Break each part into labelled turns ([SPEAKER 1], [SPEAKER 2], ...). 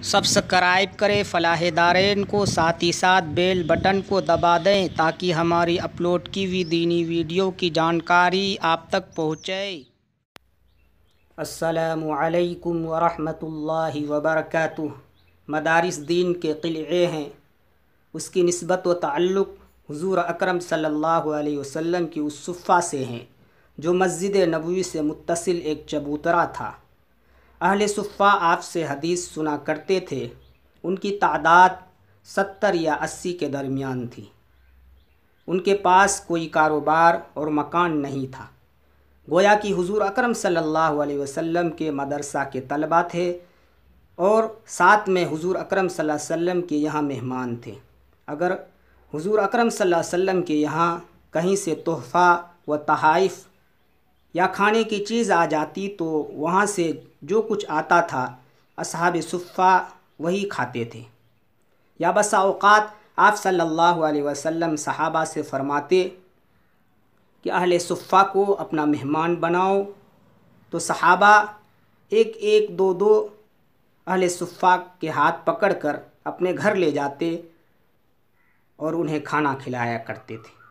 [SPEAKER 1] Subscribe کریں فلاح دارین کو، ساتھ ہی ساتھ بیل بٹن کو دبا دیں تاکہ ہماری اپلوڈ کی ہوئی دینی ویڈیو کی جانکاری آپ تک پہنچے۔ السلام علیکم ورحمۃ اللہ وبرکاتہ۔ مدارس دین کے قلعے ہیں۔ اس کی نسبت و تعلق حضور اکرم صلی اللہ علیہ وسلم کی اس صفہ سے ہیں جو مسجد نبوی سے متصل ایک چبوترا تھا۔ اہل صفہ آپ سے حدیث سنا کرتے تھے۔ ان کی تعداد 70 یا 80 کے درمیان تھی۔ ان کے پاس کوئی کاروبار اور مکان نہیں تھا، گویا کہ حضور اکرم صلی اللہ علیہ وسلم کے مدرسہ کے طلبہ تھے اور ساتھ میں حضور اکرم صلی اللہ علیہ وسلم کے یہاں مہمان تھے۔ اگر حضور اکرم صلی اللہ علیہ وسلم کے یہاں کہیں سے تحفہ و تحائف یا کھانے کی چیز آ جاتی تو وہاں سے جو کچھ آتا تھا اصحاب صفہ وہی کھاتے تھے، یا بسا اوقات آپ صلی اللہ علیہ وسلم صحابہ سے فرماتے کہ اہل صفہ کو اپنا مہمان بناؤ، تو صحابہ ایک ایک دو دو اہل صفہ کے ہاتھ پکڑ کر اپنے گھر لے جاتے اور انہیں کھانا کھلایا کرتے تھے۔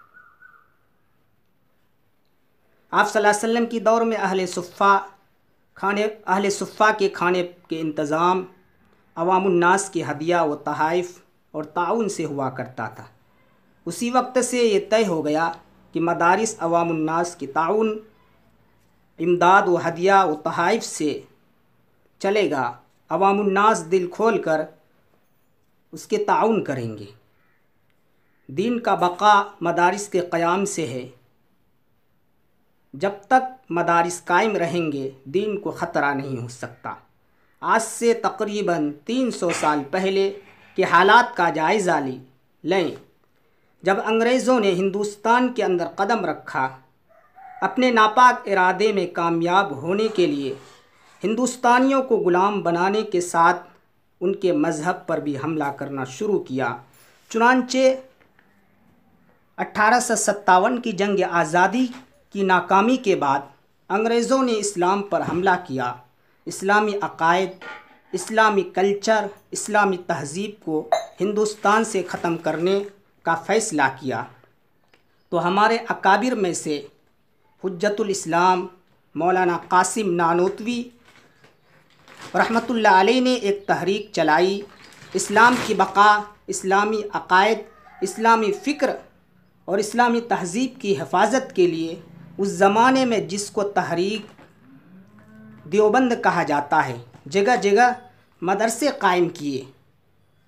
[SPEAKER 1] آپ صلی اللہ علیہ وسلم کی دور میں اہل صفہ کے کھانے کے انتظام عوام الناس کے ہدیہ و تحائف اور تعاون سے ہوا کرتا تھا۔ اسی وقت سے یہ طے ہو گیا کہ مدارس عوام الناس کی تعاون، امداد و ہدیہ و تحائف سے چلے گا۔ عوام الناس دل کھول کر اس کے تعاون کریں گے۔ دین کا بقا مدارس کے قیام سے ہے۔ جب تک مدارس قائم رہیں گے دین کو خطرہ نہیں ہو سکتا۔ آج سے تقریباً 300 سال پہلے کے حالات کا جائزہ لیں۔ جب انگریزوں نے ہندوستان کے اندر قدم رکھا، اپنے ناپاک ارادے میں کامیاب ہونے کے لیے ہندوستانیوں کو غلام بنانے کے ساتھ ان کے مذہب پر بھی حملہ کرنا شروع کیا۔ چنانچہ 1857 کی جنگ آزادی کی ناکامی کے بعد انگریزوں نے اسلام پر حملہ کیا۔ اسلامی عقائد، اسلامی کلچر، اسلامی تہذیب کو ہندوستان سے ختم کرنے کا فیصلہ کیا، تو ہمارے اکابر میں سے حجت الاسلام مولانا قاسم نانوتوی رحمۃ اللہ علیہ نے ایک تحریک چلائی، اسلام کی بقا، اسلامی عقائد، اسلامی فکر اور اسلامی تہذیب کی حفاظت کے لیے۔ اس زمانے میں جس کو تحریک دیوبند کہا جاتا ہے، جگہ جگہ مدرسے قائم کیے۔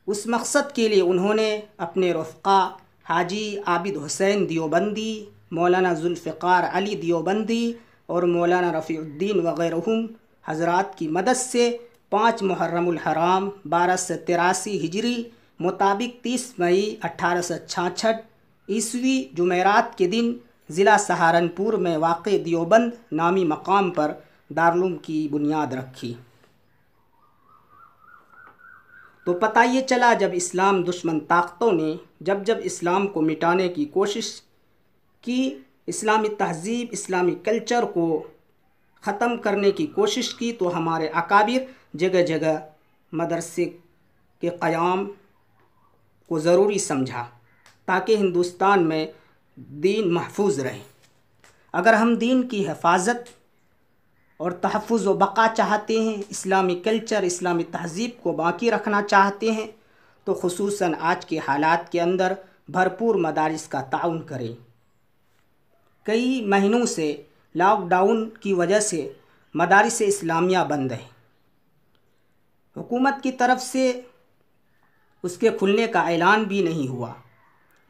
[SPEAKER 1] اس مقصد کے لیے انہوں نے اپنے رفقا حاجی عابد حسین دیوبندی، مولانا ذوالفقار علی دیوبندی اور مولانا رفیع الدین وغیرہم حضرات کی مدد سے 5 محرم الحرام 1283 ہجری مطابق 30 مئی 1866 عیسوی جمعرات کے دن ضلع سہارنپور میں واقع دیوبند نامی مقام پر دارالعلوم کی بنیاد رکھی۔ تو پتہ یہ چلا جب اسلام دشمن طاقتوں نے جب اسلام کو مٹانے کی کوشش کی، اسلامی تہذیب، اسلامی کلچر کو ختم کرنے کی کوشش کی، تو ہمارے اکابر جگہ جگہ مدرسے کے قیام کو ضروری سمجھا تاکہ ہندوستان میں دین محفوظ رہے۔ اگر ہم دین کی حفاظت اور تحفظ و بقا چاہتے ہیں، اسلامی کلچر، اسلامی تہذیب کو باقی رکھنا چاہتے ہیں، تو خصوصاً آج کے حالات کے اندر بھرپور مدارس کا تعاون کریں۔ کئی مہینوں سے لاک ڈاؤن کی وجہ سے مدارس اسلامیہ بند ہیں۔ حکومت کی طرف سے اس کے کھلنے کا اعلان بھی نہیں ہوا۔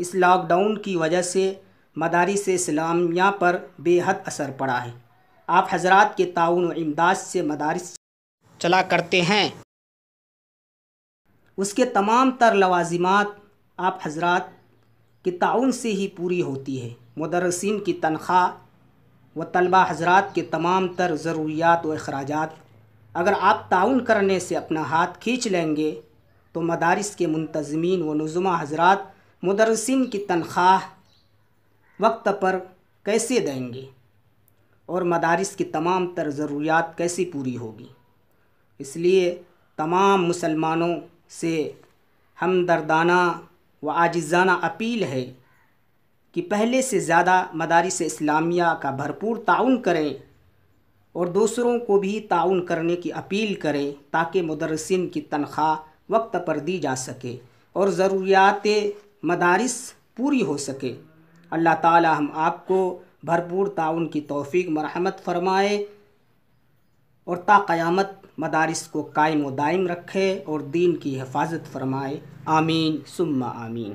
[SPEAKER 1] اس لاک ڈاؤن کی وجہ سے مدارس اسلامیہ پر بے حد اثر پڑا ہے۔ آپ حضرات کے تعاون و امداد سے مدارس چلا کرتے ہیں۔ اس کے تمام تر لوازمات آپ حضرات کے تعاون سے ہی پوری ہوتی ہے۔ مدرسین کی تنخواہ و طلبہ حضرات کے تمام تر ضروریات و اخراجات اگر آپ تعاون کرنے سے اپنا ہاتھ کھینچ لیں گے تو مدارس کے منتظمین و نظماء حضرات مدرسین کی تنخواہ وقت پر کیسے دیں گے اور مدارس کی تمام تر ضروریات کیسے پوری ہوگی؟ اس لیے تمام مسلمانوں سے ہمدردانہ و عاجزانہ اپیل ہے کہ پہلے سے زیادہ مدارس اسلامیہ کا بھرپور تعاون کریں اور دوسروں کو بھی تعاون کرنے کی اپیل کریں تاکہ مدرسین کی تنخواہ وقت پر دی جا سکے اور ضروریات مدارس پوری ہو سکے۔ اللہ تعالی ہم آپ کو بھرپور تعاون کی توفیق مرحمت فرمائے اور تا قیامت مدارس کو قائم و دائم رکھے اور دین کی حفاظت فرمائے، آمین ثم آمین۔